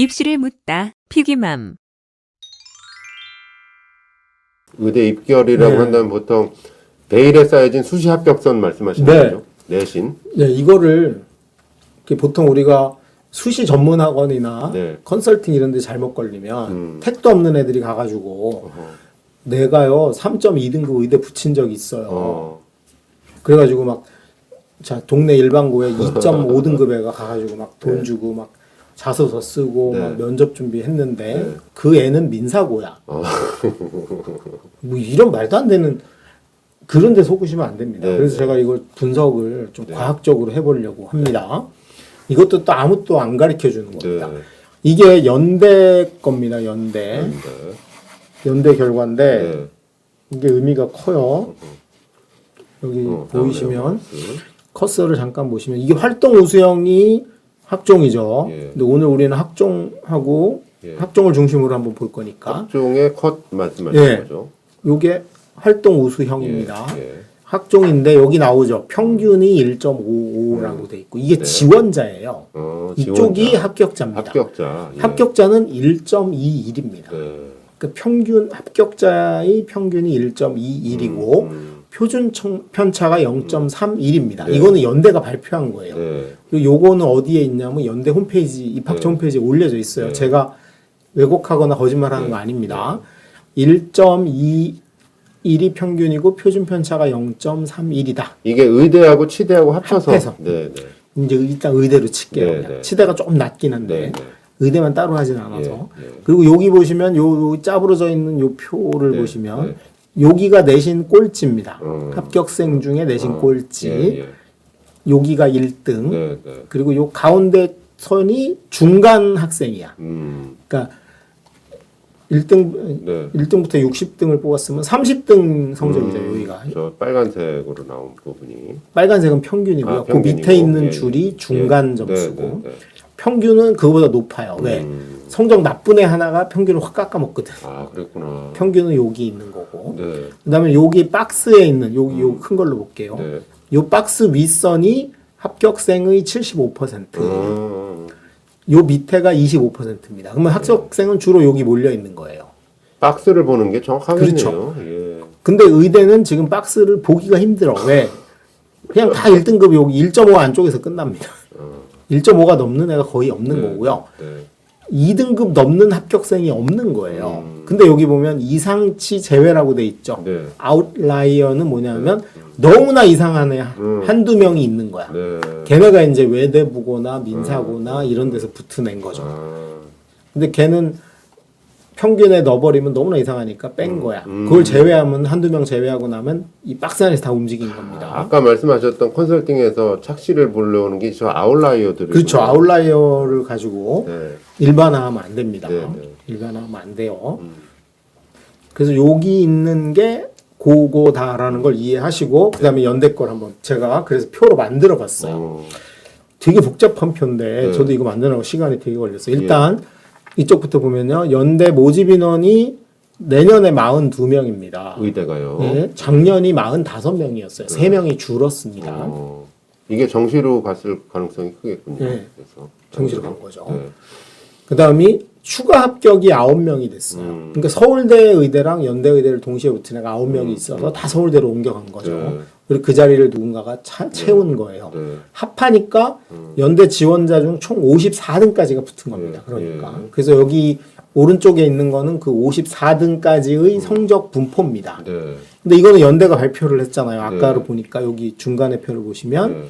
입시를 묻다. 피기맘. 의대 입결이라고 네. 한다면 보통 베일에 쌓여진 수시 합격선 말씀하시는 네. 거죠? 내신. 네, 이거를 보통 우리가 수시 전문 학원이나 네. 컨설팅 이런 데 잘못 걸리면 택도 없는 애들이 가가지고 어허. 내가요 3.2등급 의대 붙인 적이 있어요. 어. 그래가지고 막 자 동네 일반고에 2.5등급 애가 가가지고 막 돈 네. 주고 막 자소서 쓰고 네. 막 면접 준비했는데 네. 그 애는 민사고야. 어. 뭐 이런 말도 안 되는 그런 데 속으시면 안 됩니다. 네, 그래서 네. 제가 이걸 분석을 좀 네. 과학적으로 해보려고 합니다. 이것도 또 아무도 안 가르쳐 주는 겁니다. 네. 이게 연대 겁니다. 연대. 네. 연대 결과인데 네. 이게 의미가 커요. 여기 보이시면 다음에 커서를 잠깐 보시면 이게 활동 우수형이 학종이죠. 예. 근데 오늘 우리는 학종하고 예. 학종을 중심으로 한번 볼 거니까 학종의 컷 말씀하시는 예. 거죠? 요게 활동 우수형입니다. 예. 예. 학종인데 여기 나오죠. 평균이 1.55라고 돼 있고 이게 네. 지원자예요. 이쪽이 지원자. 합격자입니다. 합격자. 예. 합격자는 1.21입니다. 네. 그 평균 합격자의 평균이 1.21이고 표준 편차가 0.31입니다. 네. 이거는 연대가 발표한 거예요. 네. 그리고 요거는 어디에 있냐면 연대 홈페이지 입학처 네. 홈페이지에 올려져 있어요. 네. 제가 왜곡하거나 거짓말하는 네. 거 아닙니다. 1.21이 평균이고 표준 편차가 0.31이다. 이게 의대하고 치대하고 합쳐서. 합해서. 네. 네. 이제 일단 의대로 칠게요. 네, 그냥. 네. 치대가 조금 낮긴 한데 네. 네. 의대만 따로 하진 않아서. 예, 예. 그리고 여기 보시면 요 짜부러져 있는 요 표를 네, 보시면 네. 여기가 내신 꼴찌입니다. 음. 합격생 중에 내신 꼴찌. 예, 예. 여기가 1등. 네. 네. 그리고 요 가운데 선이 중간 학생이야. 그러니까 1등 네. 1등부터 60등을 뽑았으면 30등 성적이죠, 여기가. 저 빨간색으로 나온 부분이. 빨간색은 평균이고요. 아, 그 평균이고. 밑에 있는 예, 줄이 예. 중간 예. 점수고. 네, 네, 네. 평균은 그거보다 높아요. 왜? 성적 나쁜 애 하나가 평균을 확 깎아먹거든. 아, 그랬구나. 평균은 여기 있는 거고. 네. 그다음에 여기 박스에 있는 여기 요 큰 걸로 볼게요. 네. 요 박스 윗선이 합격생의 75%. 요 밑에가 25%입니다. 그러면 합격생은 주로 여기 몰려 있는 거예요. 박스를 보는 게 정확하겠네요. 그렇죠. 예. 근데 의대는 지금 박스를 보기가 힘들어. 왜? 그냥 다 1등급 여기 1.5 안쪽에서 끝납니다. 1.5가 넘는 애가 거의 없는 네. 거고요. 네. 2등급 넘는 합격생이 없는 거예요. 근데 여기 보면 이상치 제외라고 돼 있죠. 네. 아웃라이어는 뭐냐면 너무나 이상한 애 한두 명이 있는 거야. 네. 걔네가 이제 외대부고나 민사고나 이런 데서 붙은 애인 거죠. 근데 걔는 평균에 넣어버리면 너무나 이상하니까 뺀 거야. 그걸 제외하면 한두 명 제외하고 나면 이 박스 안에서 다 움직인 겁니다. 아까 말씀하셨던 컨설팅에서 착시를 보려는 게 저 아웃라이어들이. 그렇죠. 아웃라이어를 가지고 네. 일반화하면 안 됩니다. 네, 네. 일반화하면 안 돼요. 그래서 여기 있는 게 그거다라는 걸 이해하시고 그다음에 연대 걸 한번 제가 그래서 표로 만들어 봤어요. 되게 복잡한 표인데 네. 저도 이거 만드느라고 시간이 되게 걸렸어요. 일단 이쪽부터 보면요. 연대 모집 인원이 내년에 42명입니다. 의대가요. 네, 작년이 45명이었어요. 3명이 줄었습니다. 이게 정시로 갔을 가능성이 크겠군요. 네. 그래서 정시로 간 거죠. 네. 그 다음이 추가 합격이 9명이 됐어요. 그러니까 서울대 의대랑 연대 의대를 동시에 붙은 애가 9명이 있어서 다 서울대로 옮겨간 거죠. 네. 그리고 그 자리를 누군가가 채운 거예요. 네. 합하니까 연대 지원자 중 총 54등까지가 붙은 겁니다. 그러니까. 그래서 여기 오른쪽에 있는 거는 그 54등까지의 성적 분포입니다. 네. 근데 이거는 연대가 발표를 했잖아요. 아까로 네. 보니까 여기 중간에 표를 보시면 네.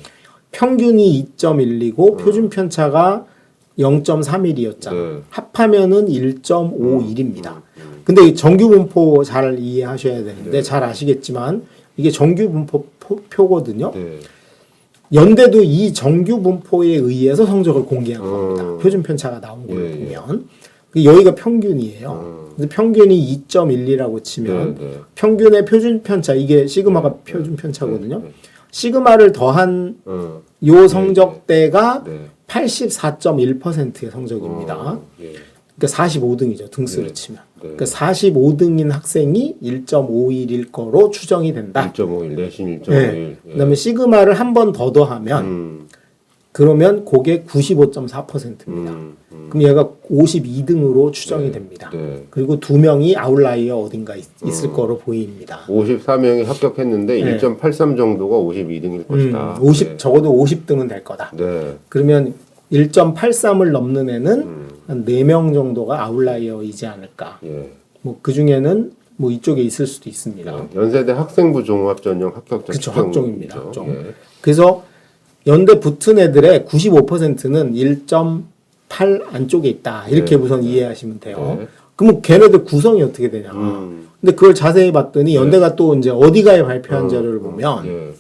평균이 2.1이고 표준 편차가 0.31이었잖아요. 네. 합하면은 1.51입니다. 근데 이 정규 분포 잘 이해하셔야 되는데 네. 잘 아시겠지만 이게 정규 분포 표거든요. 네. 연대도 이 정규 분포에 의해서 성적을 공개한 겁니다. 표준 편차가 나온 걸 예, 보면 여기가 평균이에요. 근데 평균이 2.12라고 치면 네, 네. 평균의 표준 편차 이게 시그마가 표준 편차거든요. 시그마를 더한 요 성적대가 네. 84.1%의 성적입니다. 예. 그러니까 45등이죠. 등수를 네. 치면. 네. 그러니까 45등인 학생이 1.51일 거로 추정이 된다. 1.51 내신 1.51. 네. 그다음에 시그마를 한 번 더 더하면 그러면 그게 95.4%입니다. 그럼 얘가 52등으로 추정이 네. 됩니다. 네. 그리고 2명이 아웃라이어 어딘가 있을 거로 보입니다. 54명이 합격했는데 네. 1.83 정도가 52등일 것이다. 50 적어도 50등은 될 거다. 네. 그러면 1.83을 넘는 애는 한 4명 정도가 아웃라이어이지 않을까. 예. 뭐 그 중에는 뭐 이쪽에 있을 수도 있습니다. 연세대 학생부 종합 전형 합격자 그쵸, 추정이죠. 학종입니다. 학종. 예. 그래서 연대 붙은 애들의 95%는 1.8 안쪽에 있다. 이렇게 네, 우선 이해하시면 돼요. 네. 그러면 걔네들 구성이 어떻게 되냐. 근데 그걸 자세히 봤더니 연대가 또 이제 어디가에 발표한 자료를 보면 예.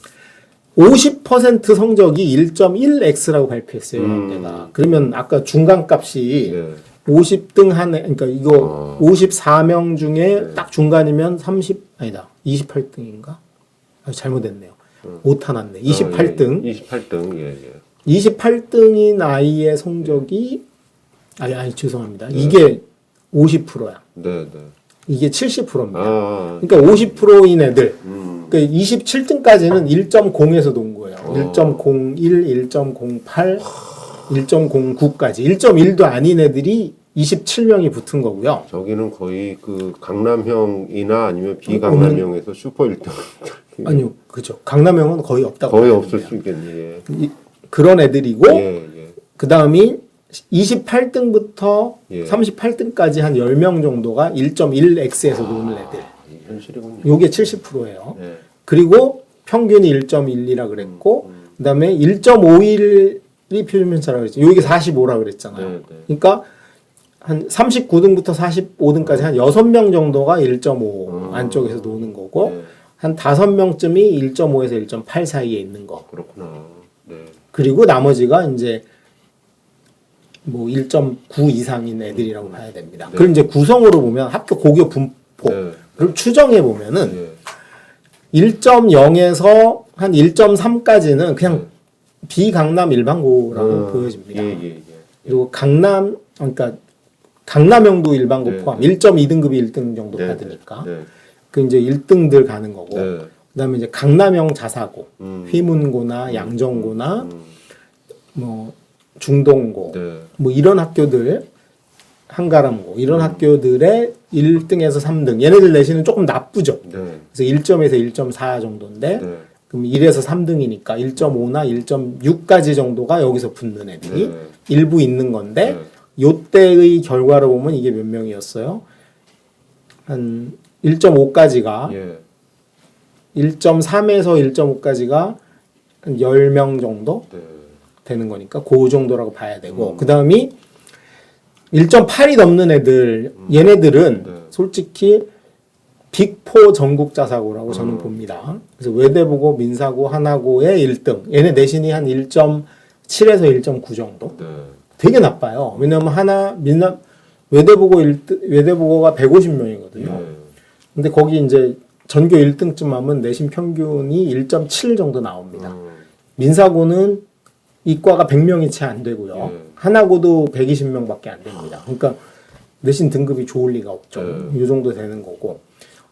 50% 성적이 1.1x라고 발표했어요. 연대가. 그러면 아까 중간값이 네. 50등 한 애, 그러니까 이거 54명 중에 딱 중간이면 28등인가? 잘못했네요. 오타 났네. 28등. 28등. 예, 예. 28등인 아이의 성적이 아니 죄송합니다. 이게 50%야. 네, 네. 이게 70%입니다. 아, 그러니까 50%인 애들. 그러니까 27등까지는 1.0에서 놓은 거예요. 1.01, 1.08, 1.09까지. 1.1도 아닌 애들이 27명이 붙은 거고요. 저기는 거의 그 강남형이나 아니면 비강남형에서 슈퍼 1등. 아니요, 그죠. 강남형은 거의 없다고. 거의 봐야 없을 됩니다. 수 있겠네. 예. 그런 애들이고, 예, 예. 그 다음이 28등부터 예. 38등까지 한 10명 정도가 1.1x에서 노는 애들. 이 현실이군요. 요게 70%예요. 예. 그리고 평균이 1.12라 그랬고, 그 다음에 1.51이 표준편차라 그랬죠. 여기 45라 그랬잖아요. 네, 네. 그러니까 한 39등부터 45등까지 한 6명 정도가 1.5 안쪽에서 노는 거고, 네. 한 5명쯤이 1.5에서 1.8 사이에 있는 거. 그렇구나. 네. 그리고 나머지가 이제 뭐 1.9 이상인 애들이라고 봐야 됩니다. 그럼 이제 구성으로 보면 학교 고교 분포를 네. 추정해 보면은 예. 1.0에서 한 1.3까지는 그냥 비강남 일반고라고 보여집니다. 예, 예, 예. 그리고 강남, 그러니까 강남형도 일반고 네, 포함 네. 1.2등급이 1등 정도 네, 받으니까 네. 그 이제 1등들 가는 거고 네. 그다음에 이제 강남형 자사고, 휘문고나 양정고나 뭐 중동고 네. 뭐 이런 학교들 한가람고 이런 학교들의 1등에서 3등 얘네들 내신은 조금 나쁘죠. 네. 그래서 1점에서 1.4 정도인데 네. 그럼 1에서 3등이니까 1.5나 1.6까지 정도가 여기서 붙는 애들이 네. 일부 있는 건데 네. 요때의 결과를 보면 이게 몇 명이었어요? 한 1.5까지가 예. 1.3에서 1.5까지가 한 10명 정도 네. 되는 거니까 그 정도라고 봐야 되고 그 다음이 1.8이 넘는 애들 얘네들은 네. 솔직히 빅4 전국 자사고라고 저는 봅니다. 그래서 외대보고, 민사고, 하나고의 1등. 얘네 내신이 한 1.7에서 1.9 정도. 네. 되게 나빠요. 왜냐면 외대보고 1등, 외대보고가 150명이거든요. 네. 근데 거기 이제 전교 1등쯤 하면 내신 평균이 1.7 정도 나옵니다. 민사고는 이과가 100명이 채 안 되고요. 하나고도 120명밖에 안 됩니다. 그러니까 내신 등급이 좋을 리가 없죠. 이 정도 되는 거고.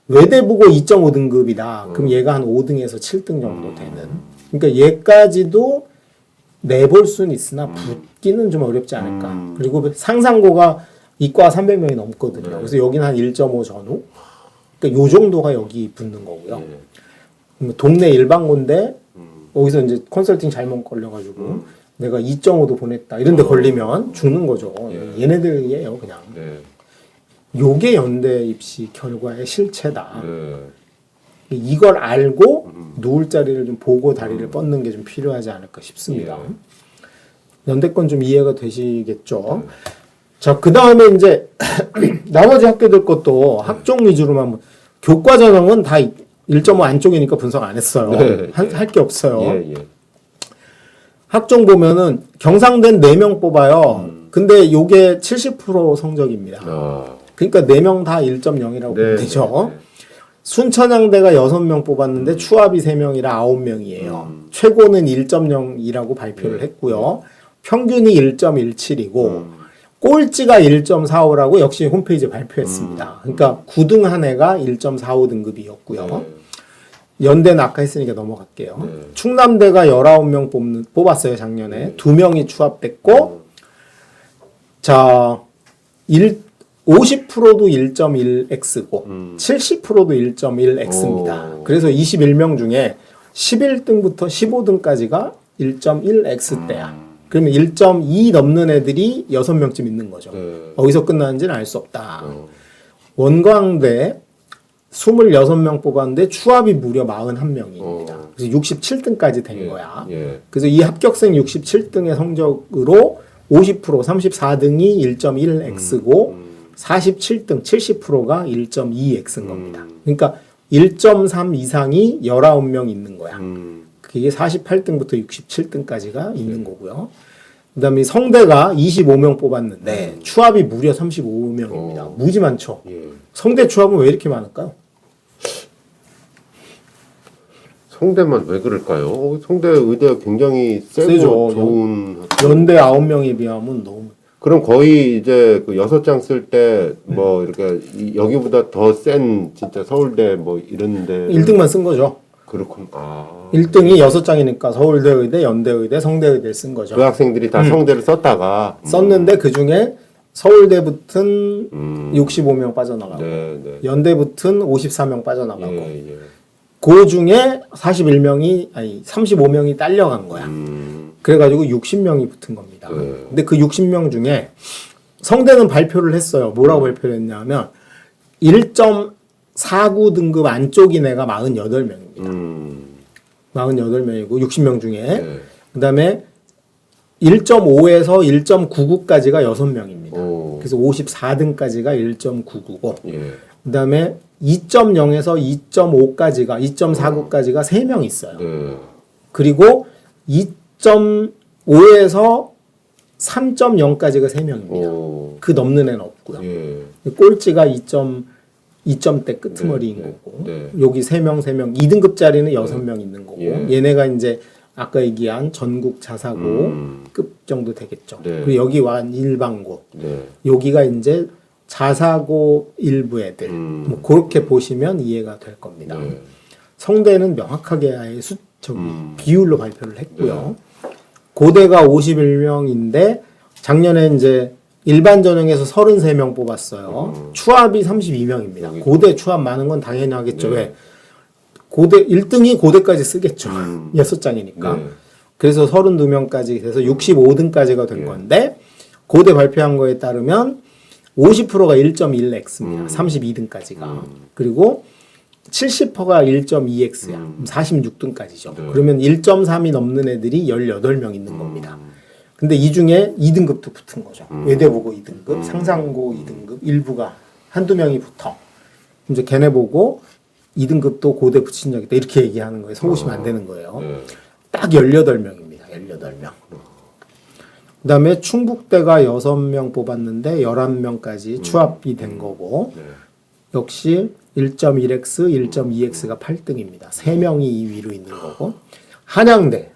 외대보고 2.5등급이다. 그럼 얘가 한 5등에서 7등 정도 되는. 그러니까 얘까지도 내볼 수는 있으나 붙기는 좀 어렵지 않을까. 그리고 상상고가 이과 300명이 넘거든요. 그래서 여기는 한 1.5 전후. 그러니까 요 정도가 여기 붙는 거고요. 동네 일반고인데 여기서 이제 컨설팅 잘못 걸려가지고 내가 2.5도 보냈다. 이런 데 걸리면 죽는 거죠. 얘네들이에요, 그냥. 네. 요게 연대 입시 결과의 실체다. 네. 이걸 알고 누울 자리를 좀 보고 다리를 뻗는 게 좀 필요하지 않을까 싶습니다. 연대 건 좀 이해가 되시겠죠? 자, 그 다음에 이제 나머지 학교들 것도 학종 위주로만 교과 전형은 다 1.5 안쪽이니까 분석 안 했어요. 네. 할 게 없어요. 예, 예. 학종 보면은 경상된 4명 뽑아요. 근데 요게 70% 성적입니다. 아. 그러니까 4명 다 1.0이라고 보면 되죠. 순천향대가 6명 뽑았는데 추합이 3명이라 9명이에요. 최고는 1.0이라고 발표를 했고요. 평균이 1.17이고 꼴찌가 1.45라고 역시 홈페이지에 발표했습니다. 그러니까 9등 한 해가 1.45 등급이었고요. 연대는 아까 했으니까 넘어갈게요. 네. 충남대가 19명 뽑았어요, 작년에. 2명이 추합됐고, 자, 50%도 1.1x고, 70%도 1.1x입니다. 오. 그래서 21명 중에 11등부터 15등까지가 1.1x대야. 그러면 1.2 넘는 애들이 6명쯤 있는 거죠. 네. 어디서 끝나는지는 알 수 없다. 원광대 26명 뽑았는데 추합이 무려 41명입니다. 그래서 67등까지 된 거야. 예. 그래서 이 합격생 67등의 성적으로 50% 34등이 1.1x고 47등 70%가 1.2x인 겁니다. 그러니까 1.3 이상이 19명 있는 거야. 그게 48등부터 67등까지가 있는 거고요. 그다음에 성대가 25명 뽑았는데 추합이 무려 35명입니다. 무지 많죠. 예. 성대 추합은 왜 이렇게 많을까요? 성대만 왜 그럴까요? 성대 의대가 굉장히 세고 세죠. 좋은 연대 9명에 비하면 너무. 그럼 거의 이제 그 6장 쓸 때 뭐 이렇게 여기보다 더 센 진짜 서울대 뭐 이런데 1등만 쓴 거죠. 그렇군. 아. 1등이 6장이니까 서울대 의대, 연대 의대, 성대 의대를 쓴 거죠. 그 학생들이 다 성대를 썼다가 썼는데 그 중에 서울대 붙은 65명 빠져나가고 네, 네. 연대 붙은 54명 빠져나가고 예, 예. 그 중에 35명이 딸려간 거야. 그래가지고 60명이 붙은 겁니다. 네. 근데 그 60명 중에 성대는 발표를 했어요. 뭐라고 발표를 했냐면 1.49 등급 안쪽인 애가 48명입니다. 48명이고 60명 중에 네. 그 다음에 1.5에서 1.99까지가 6명입니다. 오. 그래서 54등까지가 1.99고 예. 그 다음에 2.0에서 2.5까지가 2.49까지가 3명 있어요. 네. 그리고 그리고 2.5에서 3.0까지가 3명입니다. 오. 그 넘는 애는 없고요. 예. 꼴찌가 2점대 끄트머리인 네, 네, 거고 네. 여기 3명 2등급짜리는 6명 있는 거고 예. 얘네가 이제 아까 얘기한 전국 자사고 급 정도 되겠죠. 네. 그리고 여기 완 일반고 네. 여기가 이제 자사고 일부 애들 뭐 그렇게 보시면 이해가 될 겁니다. 네. 성대는 명확하게 아예 비율로 발표를 했고요. 고대가 51명인데 작년에 이제 일반 전형에서 33명 뽑았어요. 추합이 32명입니다. 고대 추합 많은 건 당연히 하겠죠. 왜? 고대 1등이 고대까지 쓰겠죠. 6장이니까. 네. 그래서 32명까지 돼서 65등까지가 된 건데 고대 발표한 거에 따르면 50%가 1.1x입니다. 32등까지가. 그리고 70%가 1.2x야. 46등까지죠. 네. 그러면 1.3이 넘는 애들이 18명 있는 겁니다. 근데 이 중에 2등급도 붙은 거죠. 외대보고 2등급, 상상고 2등급, 일부가 한두 명이 붙어. 이제 걔네 보고 2등급도 고대 붙인 적 있다. 이렇게 얘기하는 거예요. 속으시면 안 되는 거예요. 네. 딱 18명입니다. 18명. 그 다음에 충북대가 6명 뽑았는데 11명까지 추합이 된 거고 네. 역시 1.1x, 1.2x가 8등입니다. 3명이 2위로 있는 거고 한양대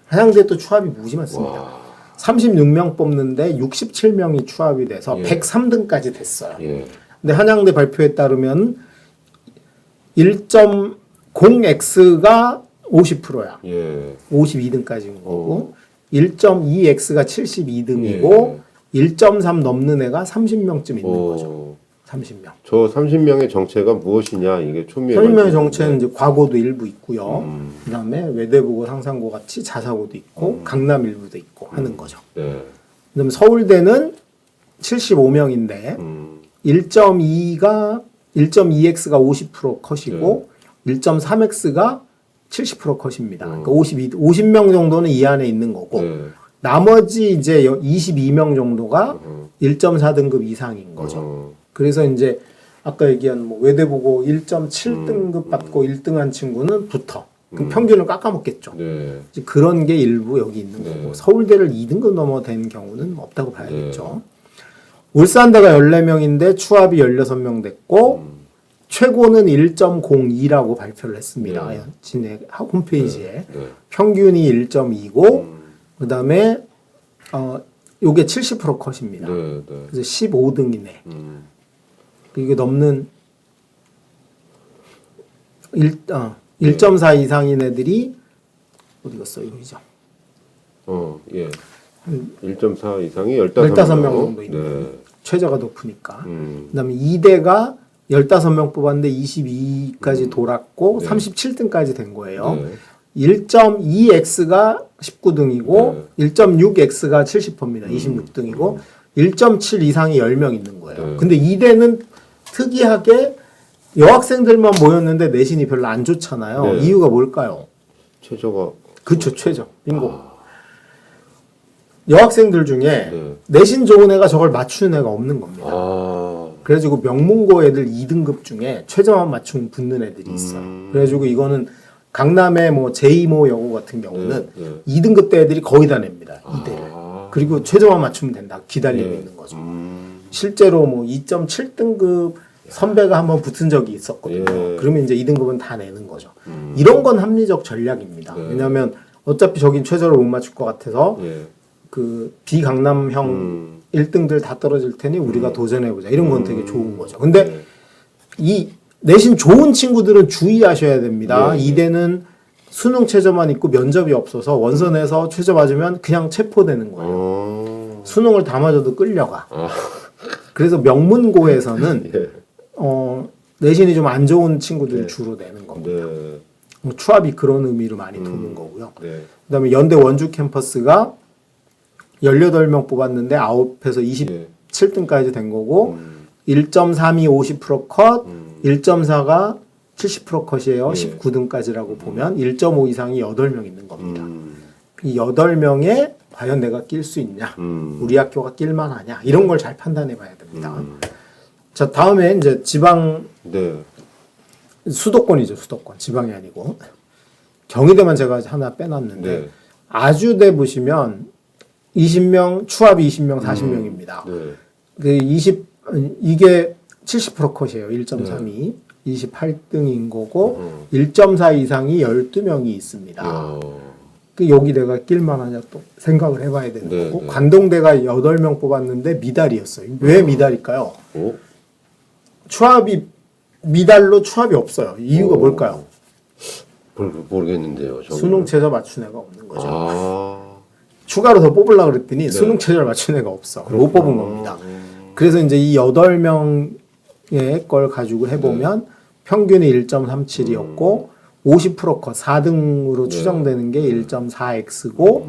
또 추합이 무지 많습니다. 와. 36명 뽑는데 67명이 추합이 돼서 예. 103등까지 됐어요. 예. 근데 한양대 발표에 따르면 1.0x가 50%야. 예. 52등까지인 거고 1.2x가 72등이고 1.3 넘는 애가 30명쯤 있는 거죠. 30명. 저 30명의 정체가 무엇이냐 이게 초미의 30명의 정체는 이제 과고도 일부 있고요. 그다음에 외대보고 상상고 같이 자사고도 있고 강남 일부도 있고 하는 거죠. 네. 그다음에 서울대는 75명인데 1.2x가 50% 컷이고 1.3x가 70% 컷입니다. 그러니까 50명 정도는 이 안에 있는 거고 네. 나머지 이제 22명 정도가 1.4등급 이상인 거죠. 그래서 이제 아까 얘기한 뭐 외대보고 1.7등급 받고 1등한 친구는 붙어. 그럼 평균을 깎아먹겠죠. 네. 이제 그런 게 일부 여기 있는 네. 거고 서울대를 2등급 넘어 된 경우는 없다고 봐야겠죠. 울산대가 14명인데 추합이 16명 됐고 최고는 1.02라고 발표를 했습니다. 진해 홈페이지에. 네. 평균이 1.2고 그다음에 요게 70% 컷입니다. 네. 네. 그래서 15등이네. 이게 넘는 1.4 이상인 애들이 어디 갔어 여기죠. 예. 1.4 이상이 15명 15명 정도 있는 네. 최저가 높으니까. 그다음에 2대가 15명 뽑았는데 22까지 돌았고 네. 37등까지 된 거예요. 네. 1.2x가 19등이고 1.6x가 70%입니다. 26등이고 1.7 이상이 10명 있는 거예요. 네. 근데 2대는 특이하게 여학생들만 모였는데 내신이 별로 안 좋잖아요. 네. 이유가 뭘까요? 최저가 그쵸, 최저. 빙고. 여학생들 중에 네. 내신 좋은 애가 저걸 맞추는 애가 없는 겁니다. 아. 그래가지고 명문고 애들 2등급 중에 최저만 맞추면 붙는 애들이 있어요. 그래가지고 이거는 강남의 뭐 제2모 여고 같은 경우는 네. 2등급 대 애들이 거의 다 냅니다. 2대를. 아. 그리고 최저만 맞추면 된다. 기다리고 네. 있는 거죠. 실제로 뭐 2.7등급 선배가 한번 붙은 적이 있었거든요. 예. 그러면 이제 2등급은 다 내는 거죠. 이런 건 합리적 전략입니다. 네. 왜냐하면 어차피 저긴 최저를 못 맞출 것 같아서 예. 그 비강남형 1등들 다 떨어질 테니 우리가 도전해보자. 이런 건 되게 좋은 거죠. 근데 네. 이 내신 좋은 친구들은 주의하셔야 됩니다. 예. 이대는 수능 최저만 있고 면접이 없어서 원서내서 최저 맞으면 그냥 체포되는 거예요. 수능을 다 맞아도 끌려가. 그래서 명문고에서는 예. 내신이 좀 안 좋은 친구들이 주로 내는 겁니다. 네. 뭐 추합이 그런 의미로 많이 도는 거고요. 네. 그다음에 연대 원주 캠퍼스가 18명 뽑았는데 9에서 예. 27등까지 된 거고 1.32 50% 컷, 1.4가 70% 컷이에요. 예. 19등까지라고 보면 1.5 이상이 8명 있는 겁니다. 이 8명에 과연 내가 낄 수 있냐? 우리 학교가 낄 만하냐? 이런 걸 잘 판단해 봐야 됩니다. 자, 다음에 이제 지방 네. 수도권이죠. 수도권. 지방이 아니고. 경희대만 제가 하나 빼놨는데 네. 아주대 보시면 20명, 추합이 20명, 40명입니다. 네. 이게 70% 컷이에요. 1.32. 28등인 거고 1.4 이상이 12명이 있습니다. 그 여기 내가 낄만하냐 또 생각을 해봐야 되는 네, 거고 네. 관동대가 8명 뽑았는데 미달이었어요. 왜 미달일까요? 오? 추합이 미달로 추합이 없어요. 이유가 뭘까요? 모르겠는데요. 저는. 수능 최저 맞춘 애가 없는 거죠. 아. 추가로 더 뽑으려고 그랬더니 수능 최저를 맞춘 애가 없어. 못 뽑은 겁니다. 그래서 이제 이 8명의 걸 가지고 해보면 평균이 1.37이었고 50% 컷 4등으로 추정되는 게 1.4x고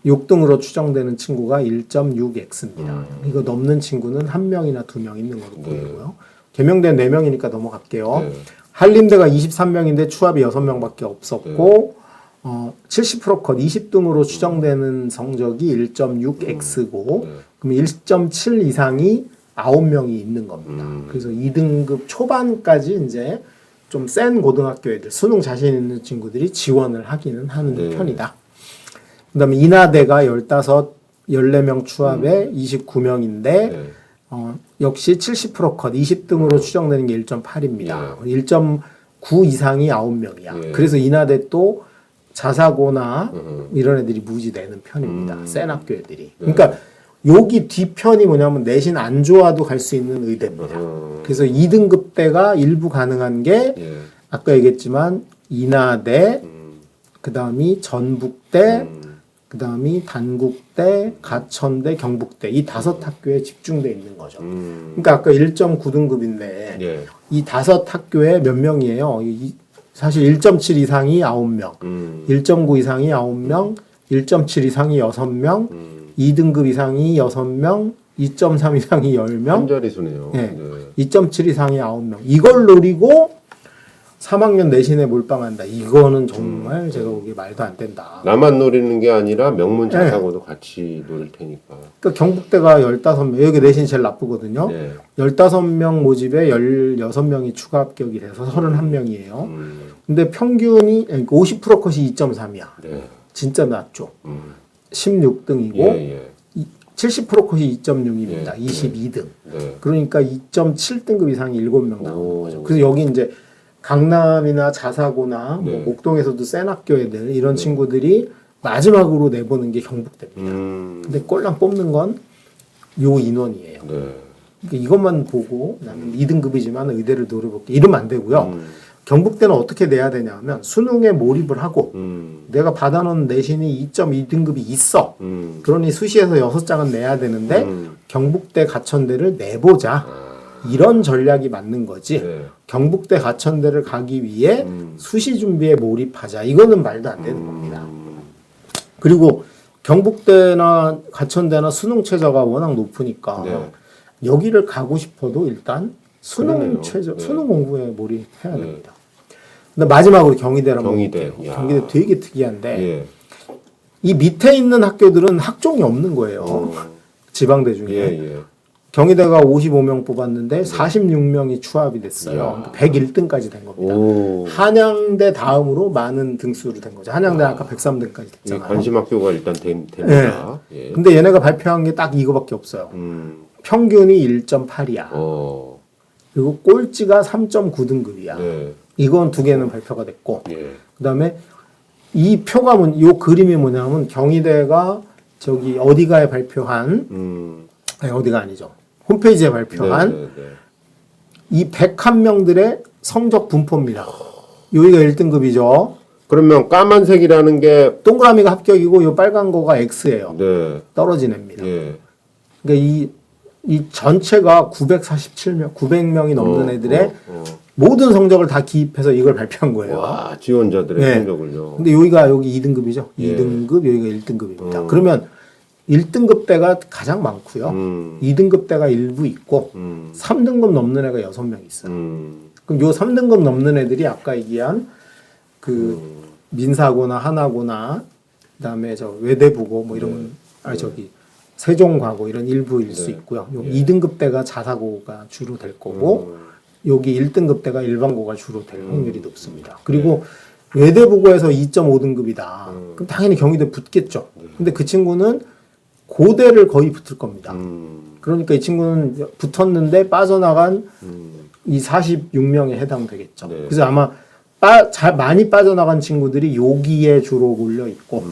6등으로 추정되는 친구가 1.6x입니다. 이거 넘는 친구는 1명이나 2명 있는 걸로 보이고요. 개명대 4명이니까 넘어갈게요. 네. 한림대가 23명인데 추합이 6명밖에 없었고 70% 컷 20등으로 추정되는 성적이 1.6x고 그럼 1.7 이상이 9명이 있는 겁니다. 그래서 2등급 초반까지 이제 좀 센 고등학교 애들 수능 자신 있는 친구들이 지원을 하기는 하는 네. 편이다. 그다음에 인하대가 14명 추합에 29명인데 네. 역시 70% 컷 20등으로 추정되는 게 1.8입니다. 1.9 이상이 9명이야. 예. 그래서 인하대 또 자사고나 이런 애들이 무지 내는 편입니다. 센 학교 애들이. 그러니까 여기 뒤편이 뭐냐면 내신 안 좋아도 갈 수 있는 의대입니다. 그래서 2등급 대가 일부 가능한 게 예. 아까 얘기했지만 인하대, 그 다음이 전북대, 그 다음이 단국대, 가천대, 경북대 이 5학교에 집중돼 있는 거죠. 그러니까 아까 1.9등급인데 예. 이 5학교에 몇 명이에요? 사실 1.7 이상이 9명, 1.9 이상이 9명, 1.7 이상이 6명, 2등급 이상이 6명, 2.3 이상이 10명, 한 자릿수네요. 네. 2.7 이상이 9명. 이걸 노리고 3학년 내신에 몰빵한다. 이거는 정말 제가 보기에 말도 안 된다. 나만 노리는 게 아니라 명문 자사고도 같이 노릴 테니까. 그러니까 경북대가 15명, 여기 내신이 제일 나쁘거든요. 네. 15명 모집에 16명이 추가 합격이 돼서 31명이에요. 근데 평균이 50% 컷이 2.3이야. 네. 진짜 낮죠. 16등이고 예. 70% 컷이 2.6입니다. 예. 22등. 네. 그러니까 2.7등급 이상이 7명 나오는 오. 거죠. 그래서 여기 이제 강남이나 자사고나 네. 뭐 목동에서도 센 학교 애들 이런 친구들이 마지막으로 내보는 게 경북대입니다. 근데 꼴랑 뽑는 건 요 인원이에요. 네. 그러니까 이것만 보고 나는 2등급이지만 의대를 노려볼게 이러면 안 되고요. 경북대는 어떻게 내야 되냐면 수능에 몰입을 하고 내가 받아놓은 내신이 2.2등급이 있어. 그러니 수시에서 6장은 내야 되는데 경북대 가천대를 내보자. 이런 전략이 맞는 거지. 네. 경북대 가천대를 가기 위해 수시 준비에 몰입하자. 이거는 말도 안 되는 겁니다. 그리고 경북대나 가천대나 수능 최저가 워낙 높으니까 네. 여기를 가고 싶어도 일단 수능 그러네요. 최저, 네. 수능 공부에 몰입해야 네. 됩니다. 근데 마지막으로 경희대라고 경희대. 볼게요. 야. 경희대 되게 특이한데 예. 이 밑에 있는 학교들은 학종이 없는 거예요. 지방대 중에. 예. 경희대가 55명 뽑았는데 46명이 추합이 됐어요. 101등까지 된 겁니다. 오. 한양대 다음으로 많은 등수로 된 거죠. 한양대 아까 103등까지 이게 됐잖아요. 관심 학교가 일단 됩니다. 예. 근데 얘네가 발표한 게 딱 이거밖에 없어요. 평균이 1.8이야. 그리고 꼴찌가 3.9등급이야. 네. 이건 두 개는 발표가 됐고, 예. 그다음에 이 표가 요 그림이 뭐냐면 경희대가 저기 어디가에 발표한 아니 어디가 아니죠. 홈페이지에 발표한 네. 이 101명들의 성적 분포입니다. 여기가 1등급이죠. 그러면 까만색이라는 게 동그라미가 합격이고 요 빨간 거가 X예요. 네. 떨어진 애입니다. 예. 그러니까 이 전체가 947명, 900명이 넘는 애들의 모든 성적을 다 기입해서 이걸 발표한 거예요. 와, 지원자들의 네. 성적을요. 근데 여기 2등급이죠. 예. 2등급, 여기가 1등급입니다. 그러면 1등급 대가 가장 많고요. 2등급 대가 일부 있고 3등급 넘는 애가 6명 있어요. 그럼 요 3등급 넘는 애들이 아까 얘기한 그 민사고나 하나고나 그다음에 저 외대부고 뭐 이런 저기 세종과고 이런 일부일 수 있고요. 요 2등급 대가 자사고가 주로 될 거고 여기 1등급 대가 일반고가 주로 될 확률이 높습니다. 그리고 외대부고에서 2.5등급이다. 그럼 당연히 경희대 붙겠죠. 근데 그 친구는 고대를 거의 붙을 겁니다. 그러니까 이 친구는 붙었는데 빠져나간 이 46명에 해당되겠죠. 네. 그래서 아마 많이 빠져나간 친구들이 여기에 주로 몰려 있고,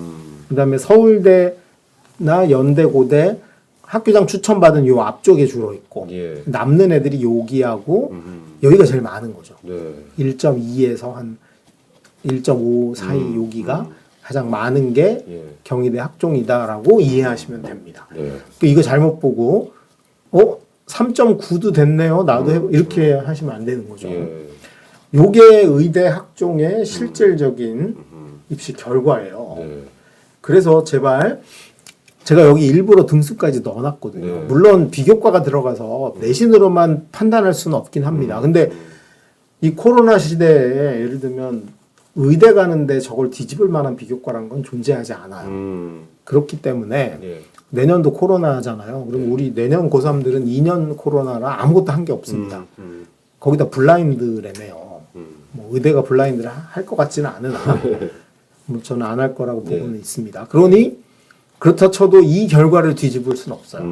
그다음에 서울대나 연대, 고대 학교장 추천받은 요 앞쪽에 주로 있고, 예. 남는 애들이 여기하고 여기가 제일 많은 거죠. 네. 1.2에서 한 1.5 사이 여기가 가장 많은 게 예. 경희대 학종이다라고 이해하시면 됩니다. 네. 그러니까 이거 잘못 보고 3.9도 됐네요. 나도 해보 이렇게 하시면 안 되는 거죠. 예. 요게 의대 학종의 실질적인 입시 결과예요. 네. 그래서 제가 여기 일부러 등수까지 넣어놨거든요. 네. 물론 비교과가 들어가서 내신으로만 판단할 수는 없긴 합니다. 근데 이 코로나 시대에 예를 들면 의대 가는데 저걸 뒤집을 만한 비교과라는 건 존재하지 않아요. 그렇기 때문에 예. 내년도 코로나잖아요. 그럼 우리 내년 고3들은 2년 코로나라 아무것도 한 게 없습니다. 거기다 블라인드래매요. 뭐 의대가 블라인드를 할 것 같지는 않으나 뭐 저는 안 할 거라고 보고는 있습니다. 그러니 그렇다 쳐도 이 결과를 뒤집을 수는 없어요.